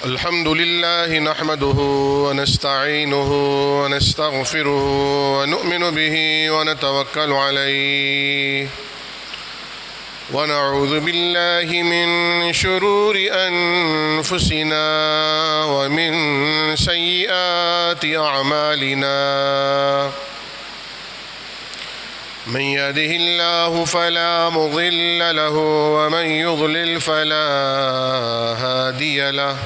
الحمد لله نحمده ونستعينه ونستغفره ونؤمن به ونتوكل عليه ونعوذ بالله من شرور أنفسنا ومن سيئات أعمالنا من يهده الله فلا مضل له ومن يضلل فلا هادي له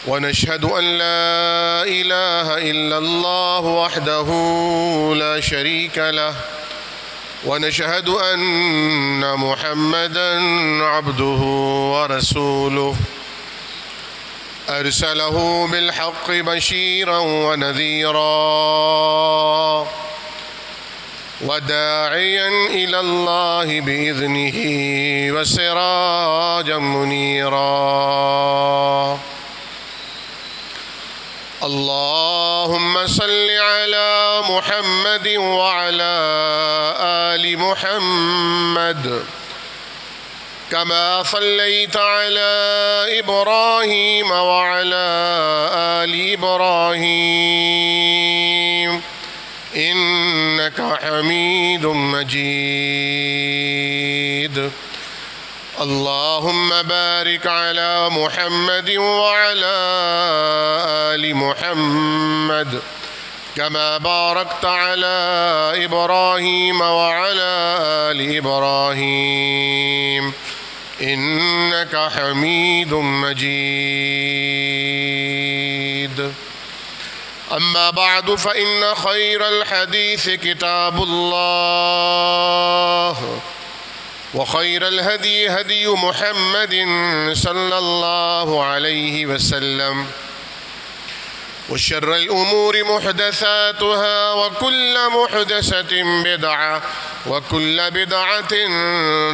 ونشهد أن لا إله إلا الله وحده لا شريك له ونشهد أن محمدًا عبده ورسوله أرسله بالحق بشيرا ونذيرا وداعيا إلى الله بإذنه وسراجا منيرا اللهم صل على محمد وعلى آل محمد كما صليت على إبراهيم وعلى آل إبراهيم إنك حميد مجيد اللهم بارك على محمد وعلى آل محمد كما باركت على إبراهيم وعلى آل إبراهيم إنك حميد مجيد أما بعد فإن خير الحديث كتاب الله وخير الهدي هدي محمد صلى الله عليه وسلم وشر الأمور محدثاتها وكل محدثة بدعة وكل بدعة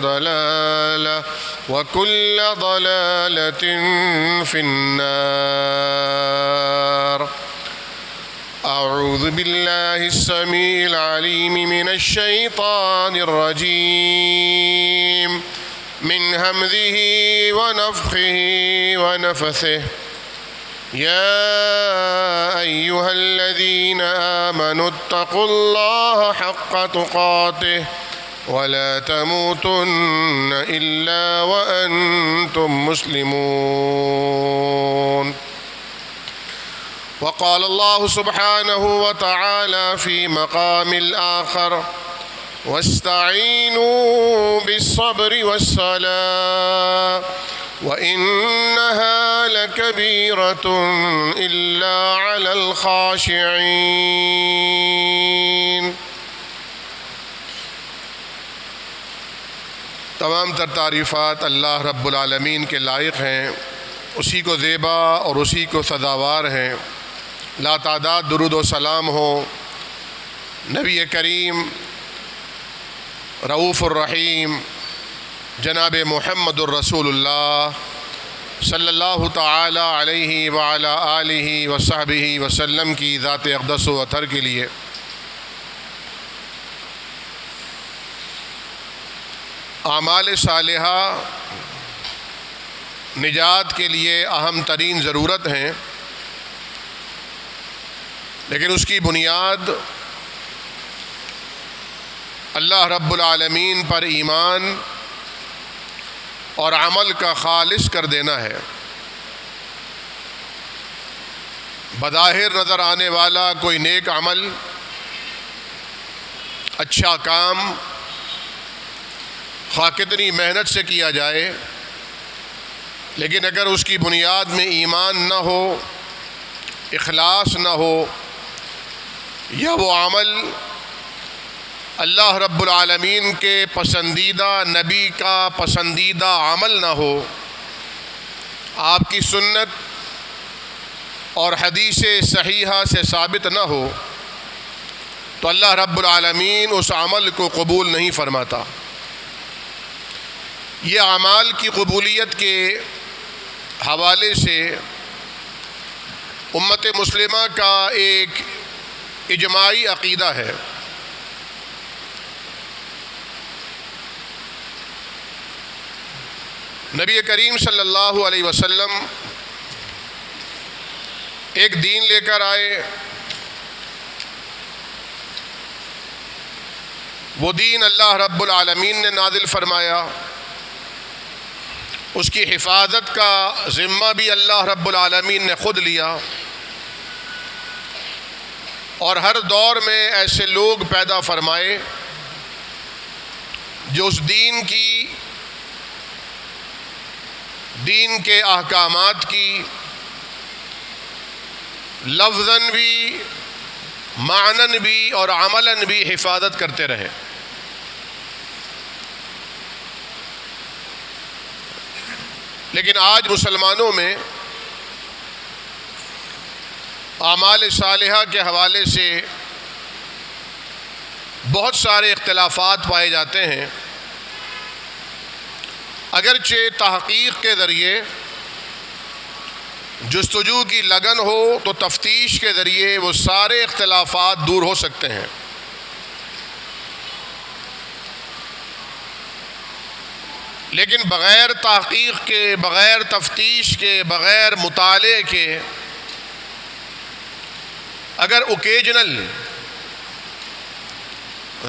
ضلالة وكل ضلالة في النار أعوذ بالله السميع العليم من الشيطان الرجيم من همزه ونفخه ونفثه يا أيها الذين آمنوا اتقوا الله حق تقاته ولا تموتن إلا وأنتم مسلمون وقال الله سبحانه وتعالى في مقام الآخر واستعينوا بالصبر والصلاة وإنها لكبيرة إلا على الخاشعين تمام تر تعریفات اللہ رب العالمین کے لائق ہیں، اسی کو زیبا اور اسی کو سزاوار ہیں۔ لا تعداد درود و سلام ہو نبی کریم رؤوف الرحیم جناب محمد الرسول اللہ صلی اللہ تعالی علیہ وعلی آلہ وصحبہ وسلم کی ذات اقدس و اطہر کے لیے اعمال صالحہ نجات کے لیے اہم ترین ضرورت ہیں، لیکن اس کی بنیاد اللہ رب العالمین پر ایمان اور عمل کا خالص کر دینا ہے۔ بظاہر نظر آنے والا کوئی نیک عمل، اچھا کام خواہ کتنی محنت سے کیا جائے، لیکن اگر اس کی بنیاد میں ایمان نہ ہو، اخلاص نہ ہو، یا وہ عمل اللہ رب العالمین کے پسندیدہ نبی کا پسندیدہ عمل نہ ہو، آپ کی سنت اور حدیث صحیحہ سے ثابت نہ ہو، تو اللہ رب العالمین اس عمل کو قبول نہیں فرماتا۔ یہ اعمال کی قبولیت کے حوالے سے امت مسلمہ کا ایک اجماعی عقیدہ ہے۔ نبی کریم صلی اللہ علیہ وسلم ایک دین لے کر آئے، وہ دین اللہ رب العالمین نے نازل فرمایا، اس کی حفاظت کا ذمہ بھی اللہ رب العالمین نے خود لیا، اور ہر دور میں ایسے لوگ پیدا فرمائے جو اس دین کے احکامات کی لفظاً بھی، معناً بھی اور عملاً بھی حفاظت کرتے رہے۔ لیکن آج مسلمانوں میں اعمال صالحہ کے حوالے سے بہت سارے اختلافات پائے جاتے ہیں، اگرچہ تحقیق کے ذریعے جستجو کی لگن ہو تو تفتیش کے ذریعے وہ سارے اختلافات دور ہو سکتے ہیں، لیکن بغیر تحقیق کے، بغیر تفتیش کے، بغیر مطالعے کے اگر اوکیجنل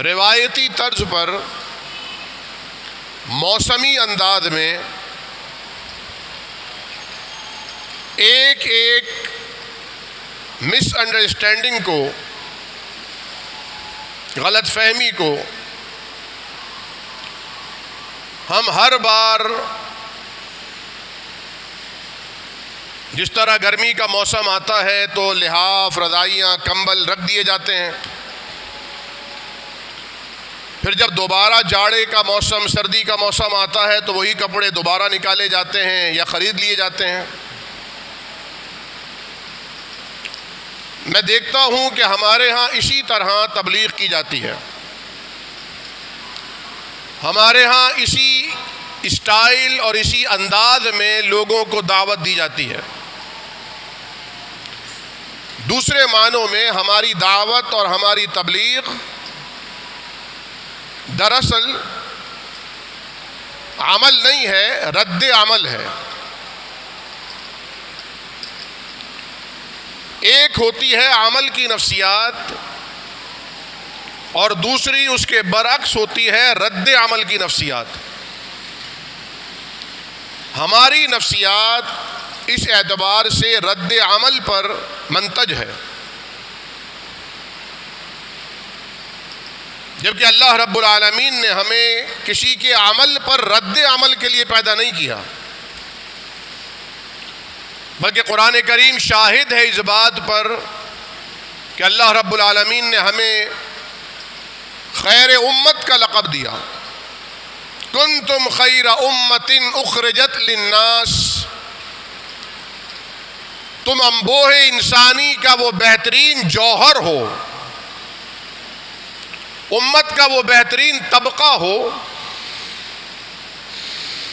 روایتی طرز پر موسمی انداز میں ایک مس انڈرسٹینڈنگ کو، غلط فہمی کو ہم ہر بار، جس طرح گرمی کا موسم آتا ہے تو لحاف، رضائیاں، کمبل رکھ دیے جاتے ہیں، پھر جب دوبارہ جاڑے کا موسم، سردی کا موسم آتا ہے تو وہی کپڑے دوبارہ نکالے جاتے ہیں یا خرید لیے جاتے ہیں۔ میں دیکھتا ہوں کہ ہمارے ہاں اسی طرح تبلیغ کی جاتی ہے، ہمارے ہاں اسی اسٹائل اور اسی انداز میں لوگوں کو دعوت دی جاتی ہے۔ دوسرے معنوں میں ہماری دعوت اور ہماری تبلیغ دراصل عمل نہیں ہے، رد عمل ہے۔ ایک ہوتی ہے عمل کی نفسیات اور دوسری اس کے برعکس ہوتی ہے رد عمل کی نفسیات۔ ہماری نفسیات اس اعتبار سے رد عمل پر منتج ہے، جبکہ اللہ رب العالمین نے ہمیں کسی کے عمل پر رد عمل کے لیے پیدا نہیں کیا، بلکہ قرآن کریم شاہد ہے اس بات پر کہ اللہ رب العالمین نے ہمیں خیر امت کا لقب دیا۔ کنتم خیر امت اخرجت للناس، تم انبوہ انسانی کا وہ بہترین جوہر ہو، امت کا وہ بہترین طبقہ ہو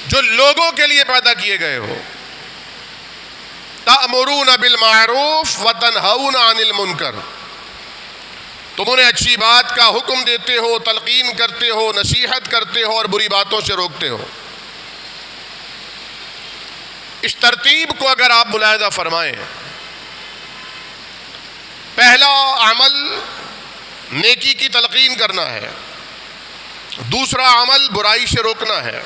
جو لوگوں کے لیے پیدا کیے گئے ہو۔ تأمرون بالمعروف وتنہون عن المنکر، تم انہیں اچھی بات کا حکم دیتے ہو، تلقین کرتے ہو، نصیحت کرتے ہو اور بری باتوں سے روکتے ہو۔ اس ترتیب کو اگر آپ ملاحظہ فرمائیں، پہلا عمل نیکی کی تلقین کرنا ہے، دوسرا عمل برائی سے روکنا ہے۔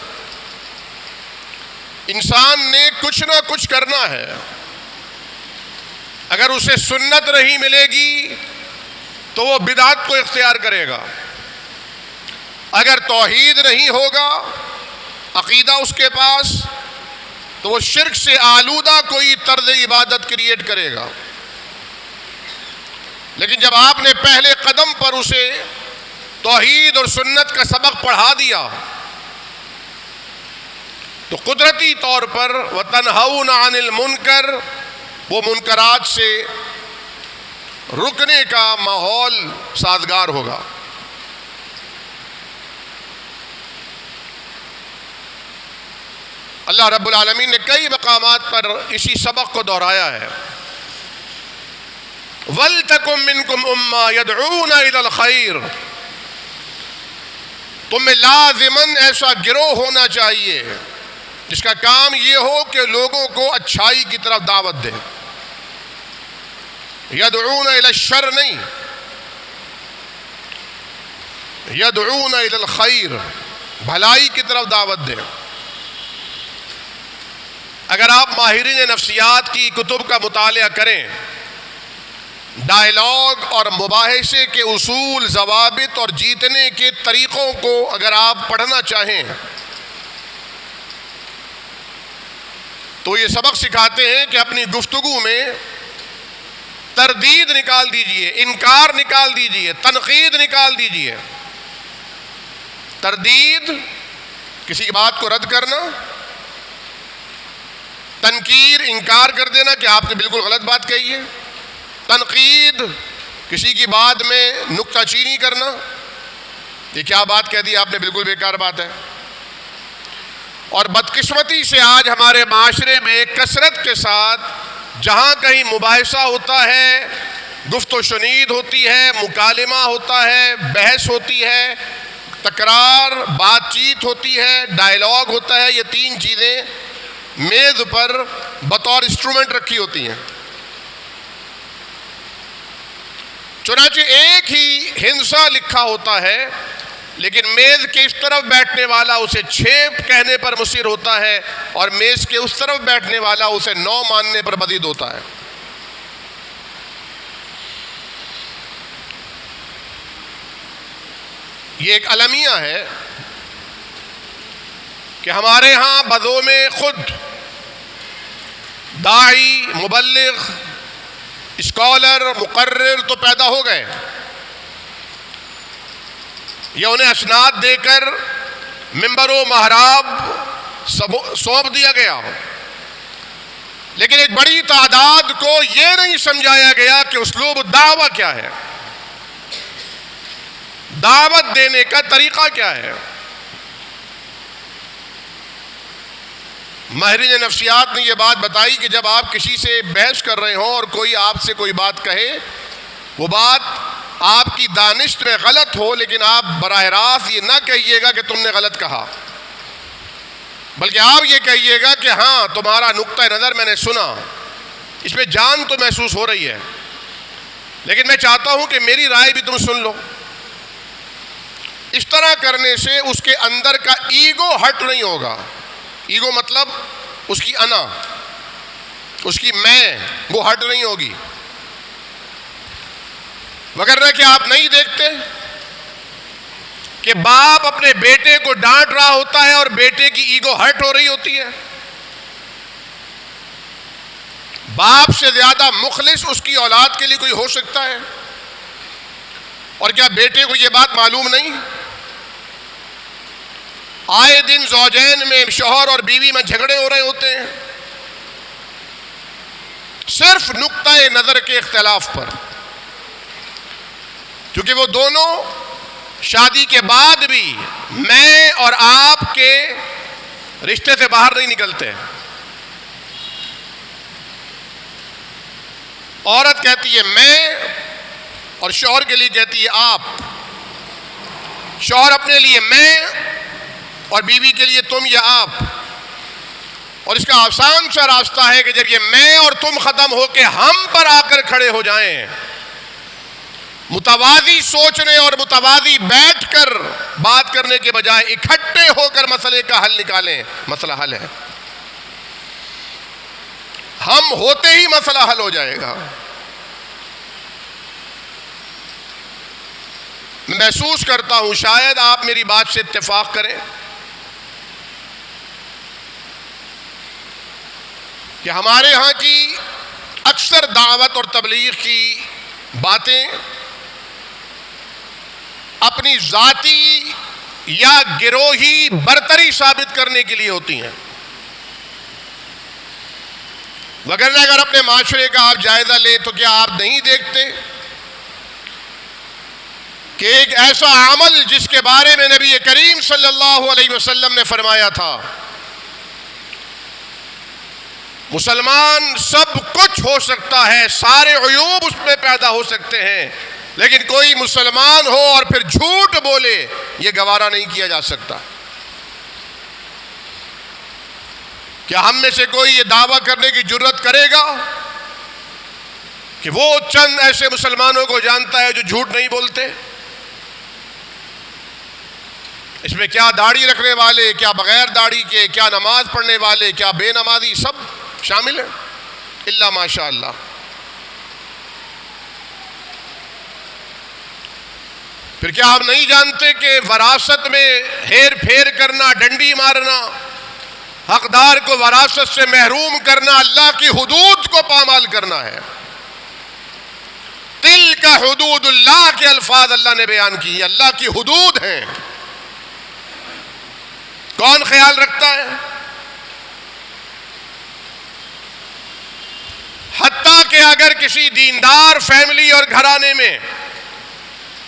انسان نے کچھ نہ کچھ کرنا ہے، اگر اسے سنت نہیں ملے گی تو وہ بدعت کو اختیار کرے گا، اگر توحید نہیں ہوگا، عقیدہ اس کے پاس، تو وہ شرک سے آلودہ کوئی طرز عبادت کریٹ کرے گا۔ لیکن جب آپ نے پہلے قدم پر اسے توحید اور سنت کا سبق پڑھا دیا تو قدرتی طور پر وَتَنْهَوْنَ عَنِ الْمُنْكَرِ، وہ منکرات سے رکنے کا ماحول سازگار ہوگا۔ اللہ رب العالمین نے کئی مقامات پر اسی سبق کو دہرایا ہے۔ وَلْتَكُن مِّنكُمْ أُمَّةٌ يَدْعُونَ إِلَى الْخَيْرِ، تم میں لازماً ایسا گروہ ہونا چاہیے جس کا کام یہ ہو کہ لوگوں کو اچھائی کی طرف دعوت دے۔ یدعون الی الشر نہیں، یدعون الی الخیر، بھلائی کی طرف دعوت دیں۔ اگر آپ ماہرین نفسیات کی کتب کا مطالعہ کریں، ڈائیلاگ اور مباحثے کے اصول، ضوابط اور جیتنے کے طریقوں کو اگر آپ پڑھنا چاہیں تو یہ سبق سکھاتے ہیں کہ اپنی گفتگو میں تردید نکال دیجئے، انکار نکال دیجئے، تنقید نکال دیجئے۔ تردید کسی کی بات کو رد کرنا، تنکیر انکار کر دینا کہ آپ نے بالکل غلط بات کہی ہے، تنقید کسی کی بات میں نکتہ چینی کرنا، یہ کیا بات کہہ دی آپ نے، بالکل بیکار بات ہے۔ اور بدقسمتی سے آج ہمارے معاشرے میں کثرت کے ساتھ جہاں کہیں مباحثہ ہوتا ہے، گفت و شنید ہوتی ہے، مکالمہ ہوتا ہے، بحث ہوتی ہے، تکرار، بات چیت ہوتی ہے، ڈائیلاگ ہوتا ہے، یہ تین چیزیں میز پر بطور انسٹرومنٹ رکھی ہوتی ہیں۔ چنانچہ ایک ہی ہنسا لکھا ہوتا ہے، لیکن میز کے اس طرف بیٹھنے والا اسے 6 کہنے پر مصر ہوتا ہے اور میز کے اس طرف بیٹھنے والا اسے 9 ماننے پر بدید ہوتا ہے۔ یہ ایک المیہ ہے کہ ہمارے ہاں بدو میں خود داعی، مبلغ، اسکالر، مقرر تو پیدا ہو گئے، یا انہیں اسناد دے کر ممبر و محراب سونپ دیا گیا ہو، لیکن ایک بڑی تعداد کو یہ نہیں سمجھایا گیا کہ اسلوب دعویٰ کیا ہے، دعوت دینے کا طریقہ کیا ہے۔ ماہرین نفسیات نے یہ بات بتائی کہ جب آپ کسی سے بحث کر رہے ہوں اور کوئی آپ سے کوئی بات کہے، وہ بات آپ کی دانشت میں غلط ہو، لیکن آپ براہ راست یہ نہ کہیے گا کہ تم نے غلط کہا، بلکہ آپ یہ کہیے گا کہ ہاں تمہارا نقطہ نظر میں نے سنا، اس میں جان تو محسوس ہو رہی ہے، لیکن میں چاہتا ہوں کہ میری رائے بھی تم سن لو۔ اس طرح کرنے سے اس کے اندر کا ایگو ہٹ نہیں ہوگا۔ ایگو مطلب اس کی انا، اس کی میں، وہ ہٹ نہیں ہوگی۔ وگرنہ کہ آپ نہیں دیکھتے کہ باپ اپنے بیٹے کو ڈانٹ رہا ہوتا ہے اور بیٹے کی ایگو ہرٹ ہو رہی ہوتی ہے۔ باپ سے زیادہ مخلص اس کی اولاد کے لیے کوئی ہو سکتا ہے؟ اور کیا بیٹے کو یہ بات معلوم نہیں؟ آئے دن زوجین میں، شوہر اور بیوی میں جھگڑے ہو رہے ہوتے ہیں، صرف نقطہ نظر کے اختلاف پر، کیونکہ وہ دونوں شادی کے بعد بھی میں اور آپ کے رشتے سے باہر نہیں نکلتے۔ عورت کہتی ہے میں اور شوہر کے لیے کہتی ہے آپ، شوہر اپنے لیے میں اور بیوی کے لیے تم یا آپ۔ اور اس کا آسان سا راستہ ہے کہ جب یہ میں اور تم ختم ہو کے ہم پر آ کر کھڑے ہو جائیں، متوازی سوچنے اور متوازی بیٹھ کر بات کرنے کے بجائے اکٹھے ہو کر مسئلے کا حل نکالیں، مسئلہ حل ہے۔ ہم ہوتے ہی مسئلہ حل ہو جائے گا۔ میں محسوس کرتا ہوں، شاید آپ میری بات سے اتفاق کریں، کہ ہمارے ہاں کی اکثر دعوت اور تبلیغ کی باتیں اپنی ذاتی یا گروہی برتری ثابت کرنے کے لیے ہوتی ہیں، وگرنہ اگر اپنے معاشرے کا آپ جائزہ لیں تو کیا آپ نہیں دیکھتے کہ ایک ایسا عمل جس کے بارے میں نبی کریم صلی اللہ علیہ وسلم نے فرمایا تھا، مسلمان سب کچھ ہو سکتا ہے، سارے عیوب اس میں پیدا ہو سکتے ہیں، لیکن کوئی مسلمان ہو اور پھر جھوٹ بولے یہ گوارا نہیں کیا جا سکتا۔ کیا ہم میں سے کوئی یہ دعویٰ کرنے کی جرت کرے گا کہ وہ چند ایسے مسلمانوں کو جانتا ہے جو جھوٹ نہیں بولتے. اس میں کیا داڑھی رکھنے والے، کیا بغیر داڑھی کے، کیا نماز پڑھنے والے، کیا بے نمازی، سب شامل ہیں الا ماشاء اللہ. پھر کیا آپ نہیں جانتے کہ وراثت میں ہیر پھیر کرنا، ڈنڈی مارنا، حقدار کو وراثت سے محروم کرنا، اللہ کی حدود کو پامال کرنا ہے. تلک حدود اللہ کے الفاظ اللہ نے بیان کی، یہ اللہ کی حدود ہیں. کون خیال رکھتا ہے؟ حتیٰ کہ اگر کسی دیندار فیملی اور گھرانے میں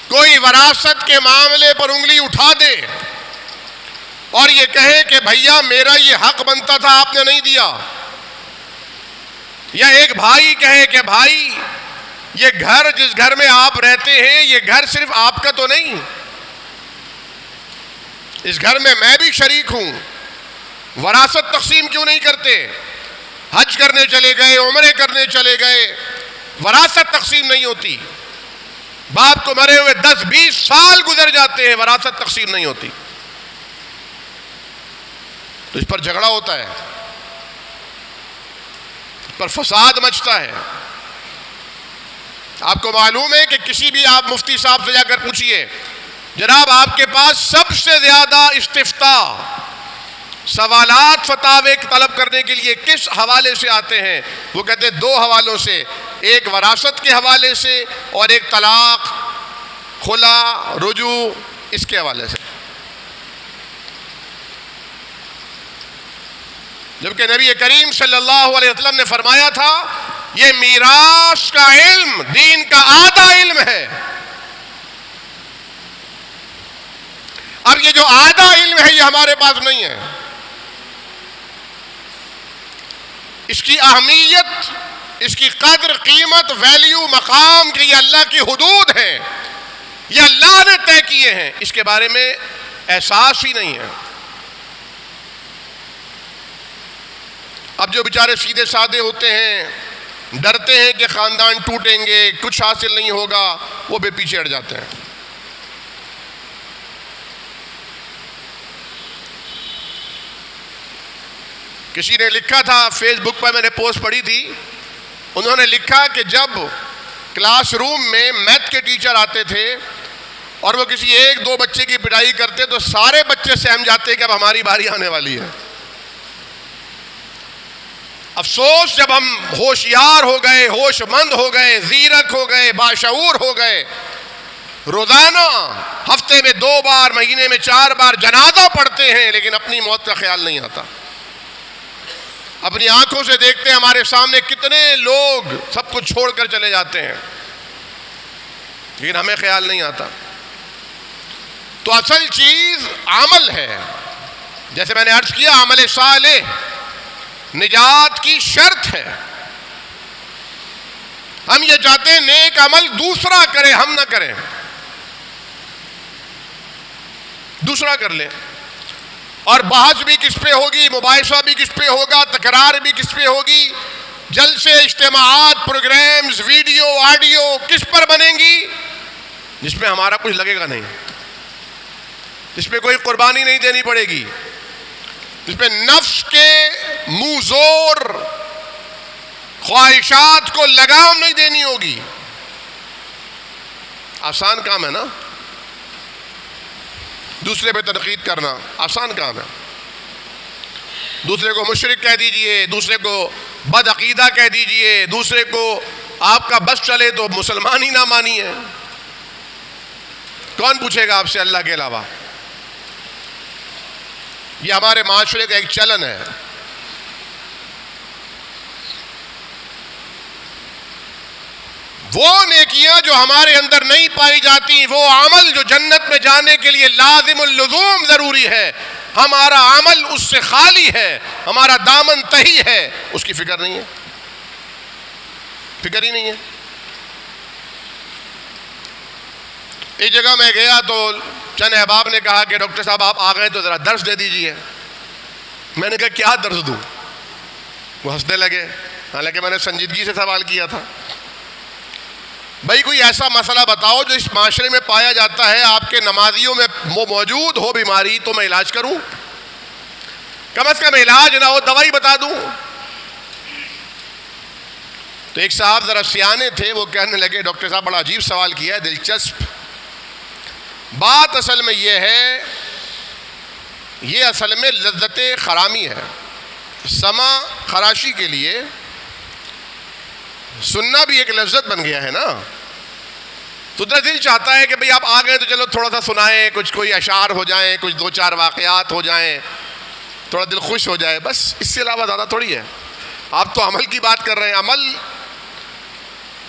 کوئی وراثت کے معاملے پر انگلی اٹھا دے اور یہ کہے کہ بھیا میرا یہ حق بنتا تھا آپ نے نہیں دیا، یا ایک بھائی کہے کہ بھائی یہ گھر جس گھر میں آپ رہتے ہیں یہ گھر صرف آپ کا تو نہیں، اس گھر میں میں بھی شریک ہوں، وراثت تقسیم کیوں نہیں کرتے؟ حج کرنے چلے گئے، عمرے کرنے چلے گئے، وراثت تقسیم نہیں ہوتی. باپ کو مرے ہوئے 10-20 سال گزر جاتے ہیں، وراثت تقسیم نہیں ہوتی. تو اس پر جھگڑا ہوتا ہے، اس پر فساد مچتا ہے. آپ کو معلوم ہے کہ کسی بھی آپ مفتی صاحب سے جا کر پوچھئے جناب آپ کے پاس سب سے زیادہ استفتاء، سوالات فتاوے طلب کرنے کے لیے کس حوالے سے آتے ہیں؟ وہ کہتے ہیں 2 حوالوں سے، ایک وراثت کے حوالے سے اور ایک طلاق، خلا، رجوع، اس کے حوالے سے. جبکہ نبی کریم صلی اللہ علیہ وسلم نے فرمایا تھا یہ میراث کا علم دین کا آدھا علم ہے. اب یہ جو آدھا علم ہے یہ ہمارے پاس نہیں ہے. اس کی اہمیت، اس کی قدر، قیمت، ویلیو، مقام کہ یہ اللہ کی حدود ہیں، یہ اللہ نے طے کیے ہیں، اس کے بارے میں احساس ہی نہیں ہے. اب جو بیچارے سیدھے سادے ہوتے ہیں، ڈرتے ہیں کہ خاندان ٹوٹیں گے، کچھ حاصل نہیں ہوگا، وہ بھی پیچھے ہٹ جاتے ہیں. کسی نے لکھا تھا فیس بک پر، میں نے پوسٹ پڑھی تھی، انہوں نے لکھا کہ جب کلاس روم میں میتھ کے ٹیچر آتے تھے اور وہ کسی 1-2 بچے کی پٹائی کرتے تو سارے بچے سہم جاتے کہ اب ہماری باری آنے والی ہے. افسوس جب ہم ہوشیار ہو گئے، ہوش مند ہو گئے، زیرک ہو گئے، باشعور ہو گئے، روزانہ ہفتے میں 2 بار، مہینے میں 4 بار جنازہ پڑھتے ہیں لیکن اپنی موت کا خیال نہیں آتا. اپنی آنکھوں سے دیکھتے ہیں ہمارے سامنے کتنے لوگ سب کچھ چھوڑ کر چلے جاتے ہیں لیکن ہمیں خیال نہیں آتا. تو اصل چیز عمل ہے. جیسے میں نے عرض کیا عمل صالح نجات کی شرط ہے. ہم یہ چاہتے ہیں نیک عمل دوسرا کرے، ہم نہ کریں، دوسرا کر لیں. اور بحث بھی کس پہ ہوگی، مباحثہ بھی کس پہ ہوگا، تکرار بھی کس پہ ہوگی، جلسے، اجتماعات، پروگرامز، ویڈیو، آڈیو کس پر بنیں گی؟ جس میں ہمارا کچھ لگے گا نہیں، جس پہ کوئی قربانی نہیں دینی پڑے گی، جس پہ نفس کے منہ زور خواہشات کو لگام نہیں دینی ہوگی. آسان کام ہے نا، دوسرے پہ تنقید کرنا آسان کام ہے. دوسرے کو مشرک کہہ دیجئے، دوسرے کو بد عقیدہ کہہ دیجئے، دوسرے کو آپ کا بس چلے تو مسلمان ہی نہ مانیے. کون پوچھے گا آپ سے اللہ کے علاوہ؟ یہ ہمارے معاشرے کا ایک چلن ہے. وہ نیکیاں جو ہمارے اندر نہیں پائی جاتی، وہ عمل جو جنت میں جانے کے لیے لازم اللزوم ضروری ہے، ہمارا عمل اس سے خالی ہے، ہمارا دامن تہی ہے، اس کی فکر نہیں ہے، فکر ہی نہیں ہے. ایک جگہ میں گیا تو چند احباب نے کہا کہ ڈاکٹر صاحب آپ آ گئے تو ذرا درس دے دیجئے. میں نے کہا کیا درس دوں؟ وہ ہنسنے لگے، حالانکہ میں نے سنجیدگی سے سوال کیا تھا. بھائی کوئی ایسا مسئلہ بتاؤ جو اس معاشرے میں پایا جاتا ہے، آپ کے نمازیوں میں وہ موجود ہو بیماری، تو میں علاج کروں، کم از کم علاج نہ ہو دوائی بتا دوں۔ تو ایک صاحب ذرا سیانے تھے، وہ کہنے لگے ڈاکٹر صاحب بڑا عجیب سوال کیا ہے، دلچسپ بات اصل میں یہ ہے، یہ اصل میں لذت خرامی ہے۔ سما خراشی کے لیے سننا بھی ایک لذت بن گیا ہے نا، تو اتنا دل چاہتا ہے کہ بھئی آپ آ گئے تو چلو تھوڑا سا سنائیں، کچھ کوئی اشعار ہو جائیں، کچھ دو چار واقعات ہو جائیں، تھوڑا دل خوش ہو جائے، بس اس سے علاوہ زیادہ تھوڑی ہے۔ آپ تو عمل کی بات کر رہے ہیں، عمل۔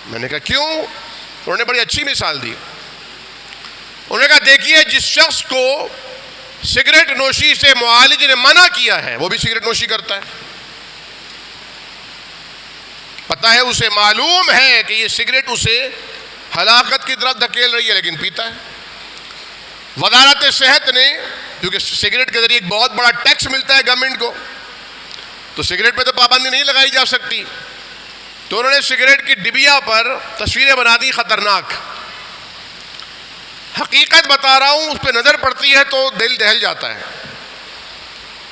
میں نے کہا کیوں؟ انہوں نے بڑی اچھی مثال دی۔ انہوں نے کہا دیکھیے، جس شخص کو سگریٹ نوشی سے معالج نے منع کیا ہے، وہ بھی سگریٹ نوشی کرتا ہے، پتہ ہے، اسے معلوم ہے کہ یہ سگریٹ اسے ہلاکت کی طرف دھکیل رہی ہے، لیکن پیتا ہے۔ وزارت صحت نے، کیونکہ سگریٹ کے ذریعے ایک بہت بڑا ٹیکس ملتا ہے گورنمنٹ کو، تو سگریٹ پہ تو پابندی نہیں لگائی جا سکتی، تو انہوں نے سگریٹ کی ڈبیا پر تصویریں بنا دی خطرناک۔ حقیقت بتا رہا ہوں، اس پہ نظر پڑتی ہے تو دل دہل جاتا ہے،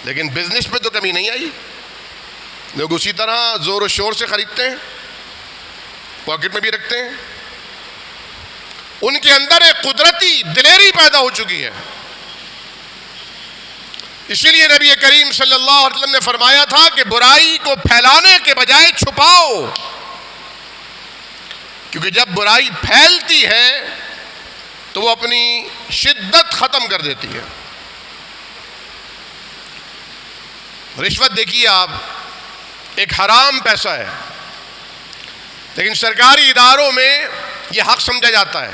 لیکن بزنس پہ تو کمی نہیں آئی۔ لوگ اسی طرح زور و شور سے خریدتے ہیں، پاکٹ میں بھی رکھتے ہیں۔ ان کے اندر ایک قدرتی دلیری پیدا ہو چکی ہے۔ اسی لیے نبی کریم صلی اللہ علیہ وسلم نے فرمایا تھا کہ برائی کو پھیلانے کے بجائے چھپاؤ، کیونکہ جب برائی پھیلتی ہے تو وہ اپنی شدت ختم کر دیتی ہے۔ رشوت دیکھیے آپ، ایک حرام پیسہ ہے، لیکن سرکاری اداروں میں یہ حق سمجھا جاتا ہے،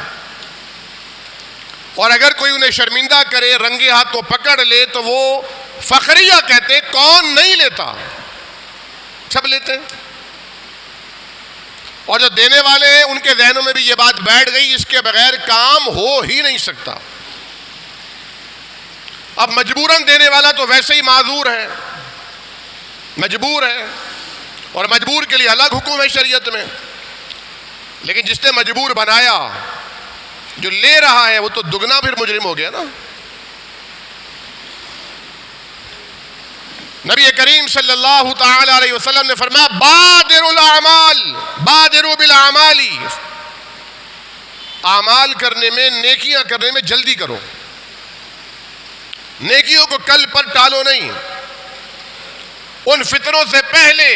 اور اگر کوئی انہیں شرمندہ کرے، رنگے ہاتھوں پکڑ لے، تو وہ فخریہ کہتے ہیں، کون نہیں لیتا، سب لیتے ہیں۔ اور جو دینے والے ہیں ان کے ذہنوں میں بھی یہ بات بیٹھ گئی، اس کے بغیر کام ہو ہی نہیں سکتا۔ اب مجبوراً دینے والا تو ویسے ہی معذور ہے، مجبور ہے، اور مجبور کے لیے الگ حکم ہے شریعت میں، لیکن جس نے مجبور بنایا، جو لے رہا ہے، وہ تو دگنا پھر مجرم ہو گیا نا۔ نبی کریم صلی اللہ تعالی علیہ وسلم نے فرمایا بادروا الاعمال، بادروا بالاعمال، اعمال کرنے میں، نیکیاں کرنے میں جلدی کرو، نیکیوں کو کل پر ٹالو نہیں۔ ان فتنوں سے پہلے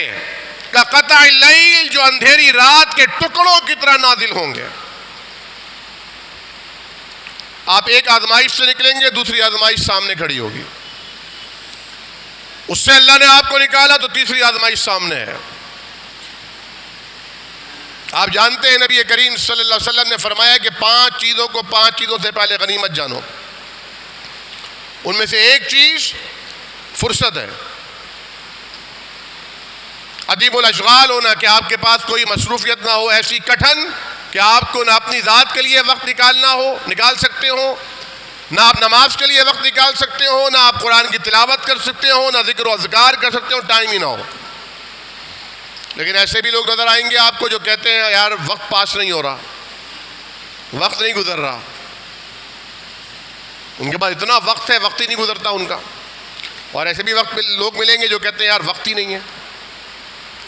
کا قطع اللیل، جو اندھیری رات کے ٹکڑوں کی طرح نازل ہوں گے۔ آپ ایک آزمائش سے نکلیں گے، دوسری آزمائش سامنے کھڑی ہوگی، اس سے اللہ نے آپ کو نکالا تو تیسری آزمائش سامنے ہے۔ آپ جانتے ہیں نبی کریم صلی اللہ علیہ وسلم نے فرمایا کہ 5 چیزوں کو 5 چیزوں سے پہلے غنیمت جانو۔ ان میں سے ایک چیز فرصت ہے، عدیم الاشغال ہونا، کہ آپ کے پاس کوئی مصروفیت نہ ہو ایسی کٹھن کہ آپ کو نہ اپنی ذات کے لیے وقت نکالنا ہو، نکال سکتے ہو، نہ آپ نماز کے لیے وقت نکال سکتے ہو، نہ آپ قرآن کی تلاوت کر سکتے ہو، نہ ذکر و اذکار کر سکتے ہو، ٹائم ہی نہ ہو۔ لیکن ایسے بھی لوگ نظر آئیں گے آپ کو جو کہتے ہیں یار وقت پاس نہیں ہو رہا، وقت نہیں گزر رہا، ان کے پاس اتنا وقت ہے، وقت ہی نہیں گزرتا ان کا۔ اور ایسے بھی وقت لوگ ملیں گے جو کہتے ہیں یار وقت ہی نہیں ہے،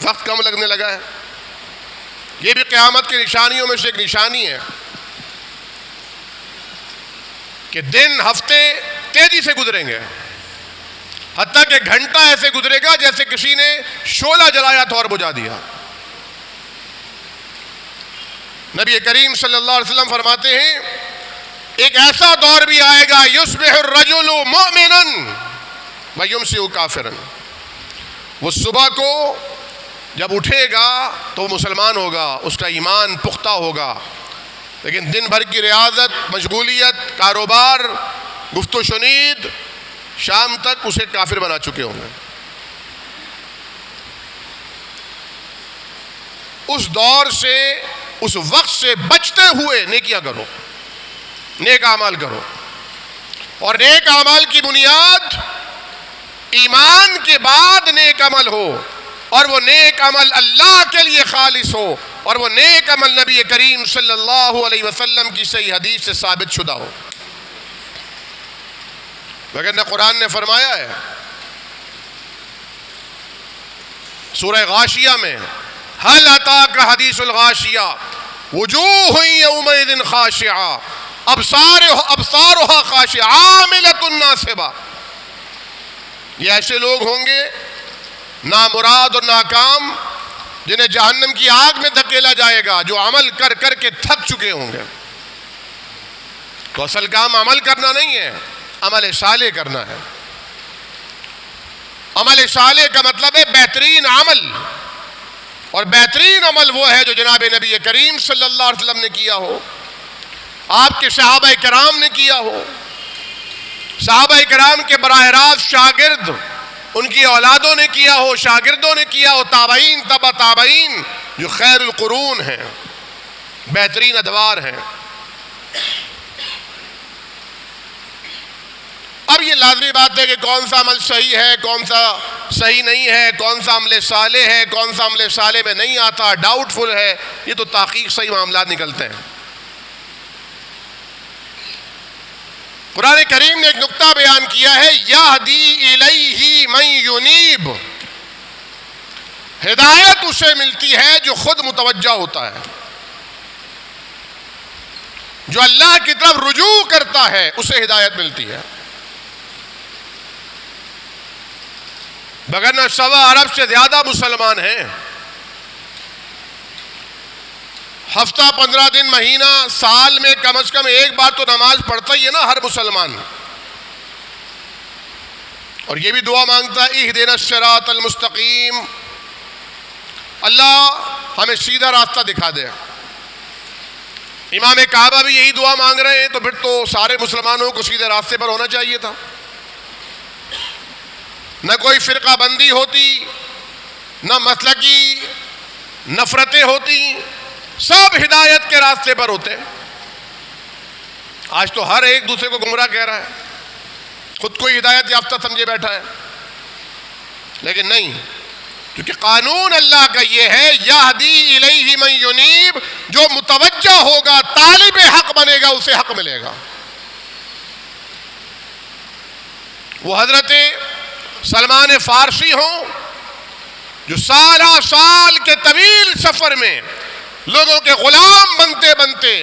وقت کم لگنے لگا ہے۔ یہ بھی قیامت کی نشانیوں میں سے ایک نشانی ہے کہ دن، ہفتے تیزی سے گزریں گے، حتیٰ کہ گھنٹہ ایسے گزرے گا جیسے کسی نے شعلہ جلایا تھا اور بجھا دیا۔ نبی کریم صلی اللہ علیہ وسلم فرماتے ہیں ایک ایسا دور بھی آئے گا، یصبح الرجل مؤمنا ویمسی کافرا، وہ صبح کو جب اٹھے گا تو وہ مسلمان ہوگا، اس کا ایمان پختہ ہوگا، لیکن دن بھر کی ریاضت، مشغولیت، کاروبار، گفت و شنید، شام تک اسے کافر بنا چکے ہوں گے۔ اس دور سے، اس وقت سے بچتے ہوئے نیکیاں کرو، نیک اعمال کرو، اور نیک اعمال کی بنیاد ایمان کے بعد نیک عمل ہو، اور وہ نیک عمل اللہ کے لیے خالص ہو، اور وہ نیک عمل نبی کریم صلی اللہ علیہ وسلم کی صحیح حدیث سے ثابت شدہ ہو۔ وگرنہ قرآن نے فرمایا ہے سورہ غاشیہ میں، هل اتاک حدیث الغاشیہ وجوہ یومئذ خاشعہ ابصارها خاشعہ عاملۃ ناصبہ۔ یہ ایسے لوگ ہوں گے نامراد اور ناکام جنہیں جہنم کی آگ میں دھکیلا جائے گا، جو عمل کر کر کے تھک چکے ہوں گے۔ تو اصل کام عمل کرنا نہیں ہے، عمل صالح کرنا ہے۔ عمل صالح کا مطلب ہے بہترین عمل، اور بہترین عمل وہ ہے جو جناب نبی کریم صلی اللہ علیہ وسلم نے کیا ہو، آپ کے صحابہ کرام نے کیا ہو، صحابہ کرام کے براہ راست شاگرد ان کی اولادوں نے کیا ہو، شاگردوں نے کیا ہو، تابعین تبع تابعین جو خیر القرون ہیں، بہترین ادوار ہیں۔ اب یہ لازمی بات ہے کہ کون سا عمل صحیح ہے، کون سا صحیح نہیں ہے، کون سا عمل صالح ہے، کون سا عمل صالح میں نہیں آتا، ڈاؤٹ فل ہے، یہ تو تحقیق صحیح معاملات نکلتے ہیں۔ قرآن کریم نے ایک نقطہ بیان کیا ہے، یہدی الیہ من ینیب، ہدایت اسے ملتی ہے جو خود متوجہ ہوتا ہے، جو اللہ کی طرف رجوع کرتا ہے اسے ہدایت ملتی ہے۔ وگرنہ 1.25 ارب سے زیادہ مسلمان ہیں، ہفتہ 15 دن مہینہ سال میں کم از کم ایک بار تو نماز پڑھتا ہی ہے نا ہر مسلمان، اور یہ بھی دعا مانگتا ہے اہدنا الصراط المستقیم، اللہ ہمیں سیدھا راستہ دکھا دے۔ امام کعبہ بھی یہی دعا مانگ رہے ہیں، تو پھر تو سارے مسلمانوں کو سیدھے راستے پر ہونا چاہیے تھا، نہ کوئی فرقہ بندی ہوتی، نہ مسلکی نفرتیں ہوتی، سب ہدایت کے راستے پر ہوتے۔ آج تو ہر ایک دوسرے کو گمراہ کہہ رہا ہے، خود کو ہدایت یافتہ سمجھے بیٹھا ہے، لیکن نہیں، کیونکہ قانون اللہ کا یہ ہے یہدی الیہ من ینیب، جو متوجہ ہوگا طالب حق بنے گا اسے حق ملے گا۔ وہ حضرت سلمان فارسی ہوں جو سالہ سال کے طویل سفر میں لوگوں کے غلام بنتے بنتے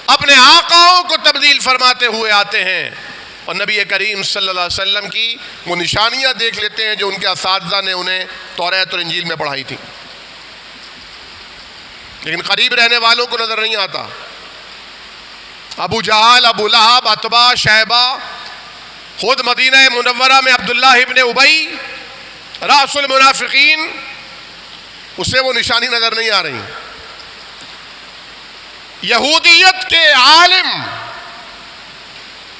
اپنے آقاؤں کو تبدیل فرماتے ہوئے آتے ہیں، اور نبی کریم صلی اللہ علیہ وسلم کی وہ نشانیاں دیکھ لیتے ہیں جو ان کے اساتذہ نے انہیں توریت اور انجیل میں پڑھائی تھی، لیکن قریب رہنے والوں کو نظر نہیں آتا۔ ابو جہل، ابو لہب، عتبہ، شیبہ، خود مدینہ منورہ میں عبداللہ ابن ابی رأس المنافقین، اسے وہ نشانی نظر نہیں آ رہی۔ یہودیت کے عالم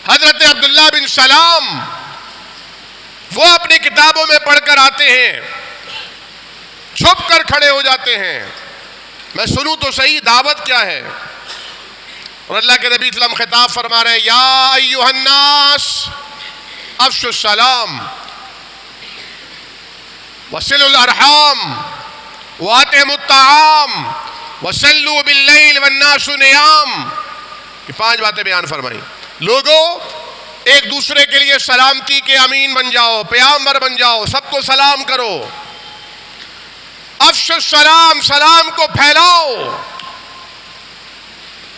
حضرت عبداللہ بن سلام، وہ اپنی کتابوں میں پڑھ کر آتے ہیں، چھپ کر کھڑے ہو جاتے ہیں، میں سنوں تو صحیح دعوت کیا ہے، اور اللہ کے نبی صلی اللہ علیہ وسلم خطاب فرما رہے ہیں یا ایھا الناس افشوا السلام وصلوا الارحام واتموا الطعام وصلوا باللیل والناس نیام، یہ 5 باتیں بیان فرمائیں۔ لوگوں، ایک دوسرے کے لیے سلامتی کے امین بن جاؤ، پیغمبر بن جاؤ، سب کو سلام کرو، افشوا السلام، سلام کو پھیلاؤ۔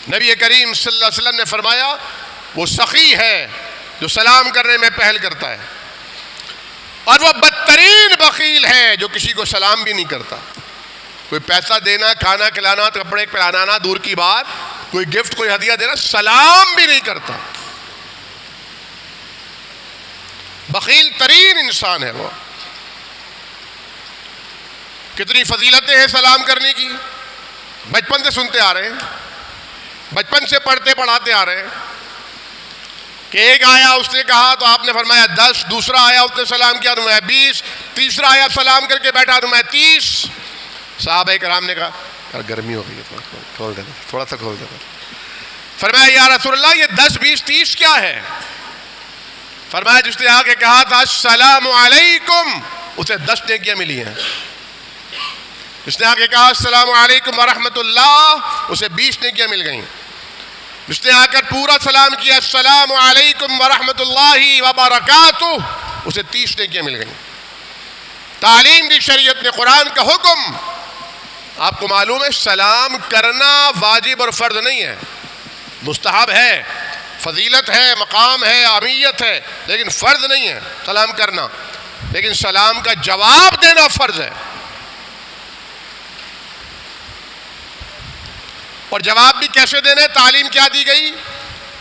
نبی کریم صلی اللہ علیہ وسلم نے فرمایا وہ سخی ہے جو سلام کرنے میں پہل کرتا ہے، اور وہ بدترین بخیل ہے جو کسی کو سلام بھی نہیں کرتا۔ کوئی پیسہ دینا، کھانا کھلانا، کپڑے پہنانا دور کی بات، کوئی گفٹ، کوئی ہدیہ دینا، سلام بھی نہیں کرتا، بخیل ترین انسان ہے وہ۔ کتنی فضیلتیں ہیں سلام کرنے کی، بچپن سے سنتے آ رہے ہیں، بچپن سے پڑھتے پڑھاتے آ رہے ہیں کہ ایک آیا اس نے کہا تو آپ نے فرمایا 10، دوسرا آیا اس نے سلام کیا تو میں 20، تیسرا آیا سلام کر کے بیٹھا تو میں 30۔ صحابہ کرام نے کہا یار گرمی ہو گئی ہے، تھوڑا سا کھول دینا۔ فرمایا یا رسول اللہ یہ 10، 20، 30 کیا ہے؟ فرمایا جس نے آ کے کہا تھا السلام علیکم، اسے 10 نیکیاں ملی ہیں۔ جس نے آ کے کہا السلام علیکم ورحمۃ اللہ، اسے 20 نیکیاں مل گئیں۔ جس نے آ کر پورا سلام کیا السلام علیکم ورحمۃ اللہ وبرکاتہ، اسے 30 نیکیاں مل گئیں۔ تعلیم دی شریعت نے، قرآن کا حکم۔ آپ کو معلوم ہے سلام کرنا واجب اور فرض نہیں ہے، مستحب ہے، فضیلت ہے، مقام ہے، اہمیت ہے، لیکن فرض نہیں ہے سلام کرنا۔ لیکن سلام کا جواب دینا فرض ہے، اور جواب بھی کیسے دینا ہے؟ تعلیم کیا دی گئی؟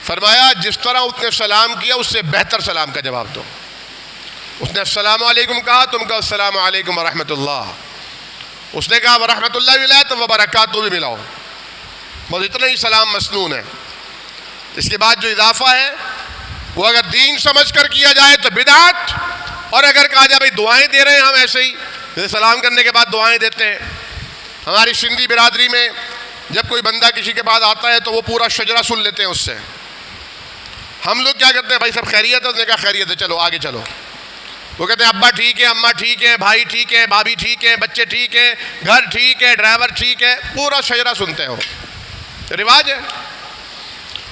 فرمایا جس طرح اس نے سلام کیا اس سے بہتر سلام کا جواب دو۔ اس نے السلام علیکم کہا، تم کہا السلام علیکم ورحمۃ اللہ۔ اس نے کہا ورحمۃ اللہ بھی ملا تو وبرکاتہ بھی ملاؤ، بس اتنا ہی سلام مسنون ہے۔ اس کے بعد جو اضافہ ہے وہ اگر دین سمجھ کر کیا جائے تو بدعت، اور اگر کہا جائے بھائی دعائیں دے رہے ہیں ہم ایسے ہی، جیسے سلام کرنے کے بعد دعائیں دیتے ہیں۔ ہماری سندھی برادری میں جب کوئی بندہ کسی کے بعد آتا ہے تو وہ پورا شجرہ سن لیتے ہیں اس سے۔ ہم لوگ کیا کرتے ہیں؟ بھائی سب خیریت ہے؟ اس نے کہا خیریت ہے، چلو آگے چلو۔ وہ کہتے ہیں ابا ٹھیک ہے، اماں ٹھیک ہے، بھائی ٹھیک ہے، بھابھی ٹھیک ہے، بچے ٹھیک ہیں، گھر ٹھیک ہے، ڈرائیور ٹھیک ہے، پورا شجرہ سنتے ہیں۔ وہ رواج ہے،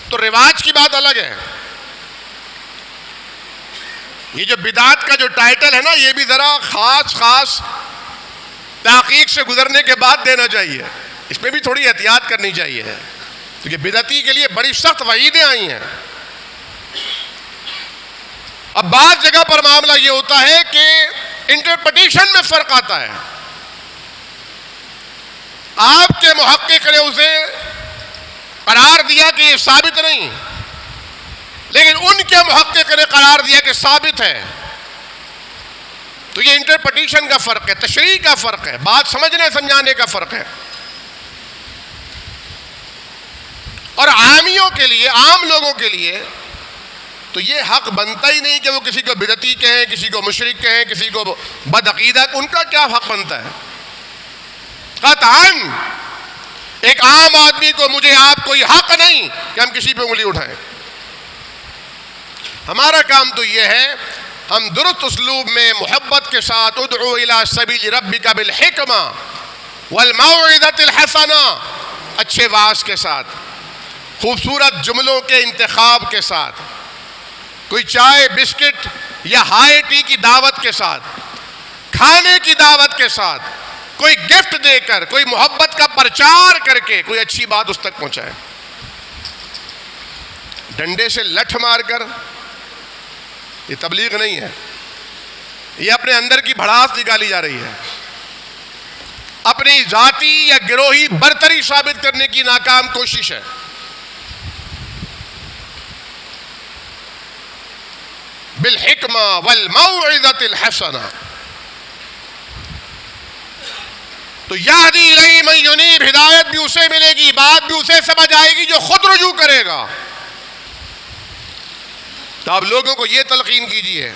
تو رواج کی بات الگ ہے۔ یہ جو بدعت کا جو ٹائٹل ہے نا، یہ بھی ذرا خاص تحقیق سے گزرنے کے بعد دینا چاہیے، اس پہ بھی تھوڑی احتیاط کرنی چاہیے، کیونکہ بدعتی کے لیے بڑی سخت وعیدیں آئی ہیں۔ اب بعض جگہ پر معاملہ یہ ہوتا ہے کہ انٹرپریٹیشن میں فرق آتا ہے۔ آپ کے محقق نے اسے قرار دیا کہ یہ ثابت نہیں، لیکن ان کے محقق نے قرار دیا کہ ثابت ہے۔ تو یہ انٹرپریٹیشن کا فرق ہے، تشریح کا فرق ہے، بات سمجھنے سمجھانے کا فرق ہے۔ اور عامیوں کے لیے، عام لوگوں کے لیے تو یہ حق بنتا ہی نہیں کہ وہ کسی کو بدعتی کہیں، کسی کو مشرک کہیں، کسی کو بدعقیدہ، ان کا کیا حق بنتا ہے؟ قطعاً ایک عام آدمی کو، مجھے، آپ کو یہ حق نہیں کہ ہم کسی پہ انگلی اٹھائیں۔ ہمارا کام تو یہ ہے ہم درست اسلوب میں محبت کے ساتھ ادعو الی سبیل ربک بالحکمہ والموعظۃ الحسنہ، اچھے واعظ کے ساتھ، خوبصورت جملوں کے انتخاب کے ساتھ، کوئی چائے بسکٹ یا ہائی ٹی کی دعوت کے ساتھ، کھانے کی دعوت کے ساتھ، کوئی گفٹ دے کر، کوئی محبت کا پرچار کر کے کوئی اچھی بات اس تک پہنچائے۔ ڈنڈے سے لٹھ مار کر یہ تبلیغ نہیں ہے، یہ اپنے اندر کی بھڑاس نکالی جا رہی ہے، اپنی ذاتی یا گروہی برتری ثابت کرنے کی ناکام کوشش ہے۔ بالحکمہ والموعظۃ الحسنہ، تو یہدی الیہ من ینیب، ہدایت بھی اسے ملے گی، بات بھی اسے سمجھ آئے گی جو خود رجوع کرے گا۔ تو آپ لوگوں کو یہ تلقین کیجیے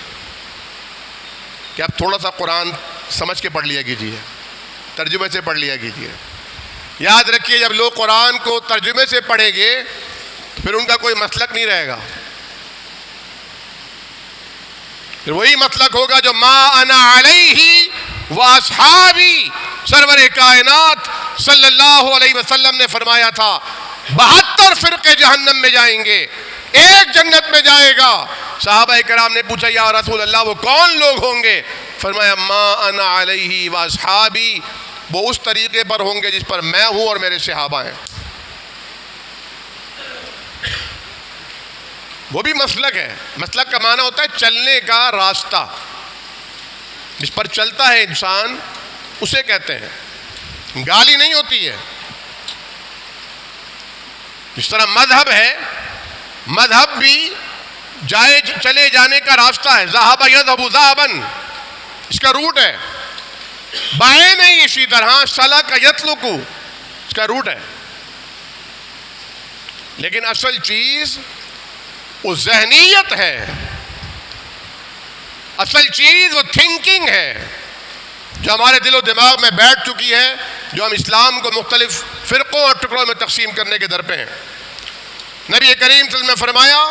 کہ آپ تھوڑا سا قرآن سمجھ کے پڑھ لیا کیجیے، ترجمے سے پڑھ لیا کیجیے۔ یاد رکھیے جب لوگ قرآن کو ترجمے سے پڑھیں گے پھر ان کا کوئی مسلک نہیں رہے گا، پھر وہی مسلک ہوگا جو ما انا علیہ واصحابی، سرور کائنات صلی اللہ علیہ وسلم نے فرمایا تھا 72 فرقے جہنم میں جائیں گے، ایک جنت میں جائے گا۔ صحابہ کرام نے پوچھا یا رسول اللہ وہ کون لوگ ہوں گے؟ فرمایا ما انا علیہ واصحابی، وہ اس طریقے پر ہوں گے جس پر میں ہوں اور میرے صحابہ ہیں۔ وہ بھی مسلک ہے، مسلک کا معنی ہوتا ہے چلنے کا راستہ، جس پر چلتا ہے انسان اسے کہتے ہیں، گالی نہیں ہوتی ہے۔ جس طرح مذہب ہے، مذہب بھی چلے جانے کا راستہ ہے، ذہب یذہب ذہباً، اس کا روٹ ہے۔ بائیں نہیں، اسی طرح سلک یسلک، اس کا روٹ ہے۔ لیکن اصل چیز وہ ذہنیت ہے، اصل چیز وہ تھنکنگ ہے جو ہمارے دل و دماغ میں بیٹھ چکی ہے، جو ہم اسلام کو مختلف فرقوں اور ٹکڑوں میں تقسیم کرنے کے در پہ ہیں۔ نبی کریم صلی اللہ علیہ وسلم نے فرمایا